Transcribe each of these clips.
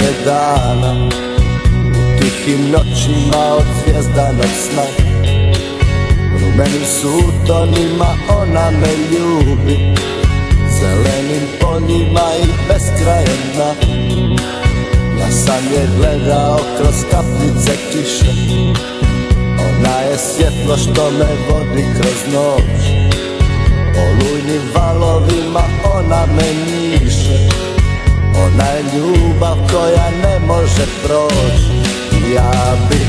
svitanje dana, u tihim noćima od zvjezdanog sna. Rumenim sutonima ona me ljubi, zelenim poljima i beskrajem dna. Ja sam je gledao kroz kapljice kiše, ona je svjetlo što me vodi kroz noć. Olujnim valovima ona me njiše, ona je ljubav koja ne može proći. Ja bi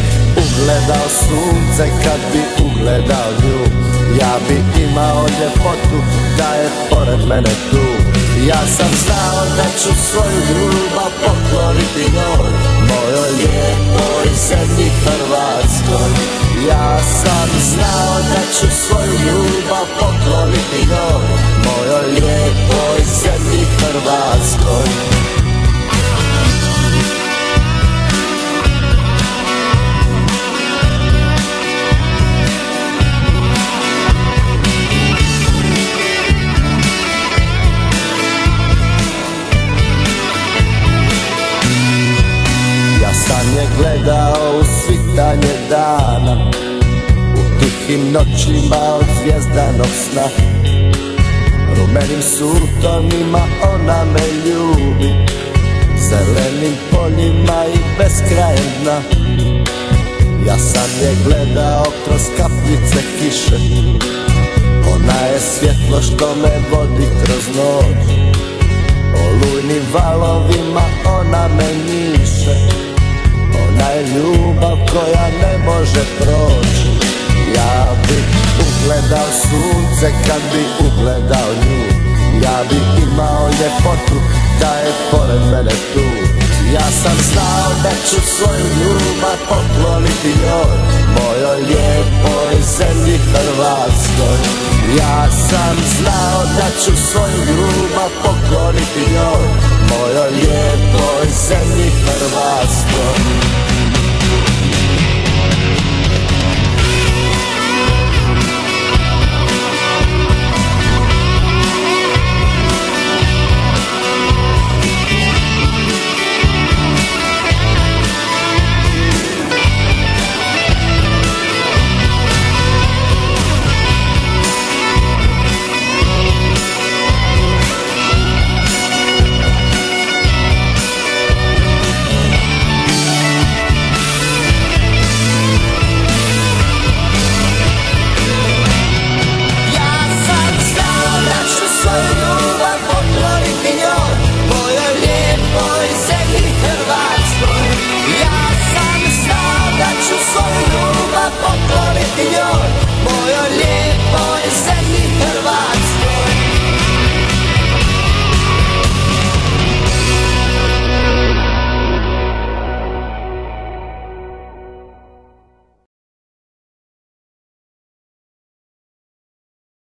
ugledao sunce kad bi ugledao nju, ja bi imao ljepotu da je pored mene tu. Ja sam znao da ću svoju ljubav pokloniti njoj, mojoj lijepoj zemlji Hrvatskoj. Ja sam znao da ću svoju ljubav pokloniti njoj, mojoj lijepoj zemlji Hrvatskoj. Sam je gledao u svitanje dana, u tihim noćima od zvjezdanog sna. Rumenim sutonima ona me ljubi, zelenim poljima i beskrajem dna. Ja sam je gledao kroz kapljice kiše, ona je svjetlo što me vodi kroz noć. Olujnim valovima ona me njiše, ona je ljubav koja ne može proći. Ja bi ugledao sunce kad bi ugledao nju, ja bi imao ljepotu da je pored mene tu. Ja sam znao da ću svoju ljubav pokloniti njoj, mojoj lijepoj zemlji Hrvatskoj. Ja sam znao da ću svoju ljubav pokloniti njoj, mojoj lijepoj zemlji Hrvatskoj.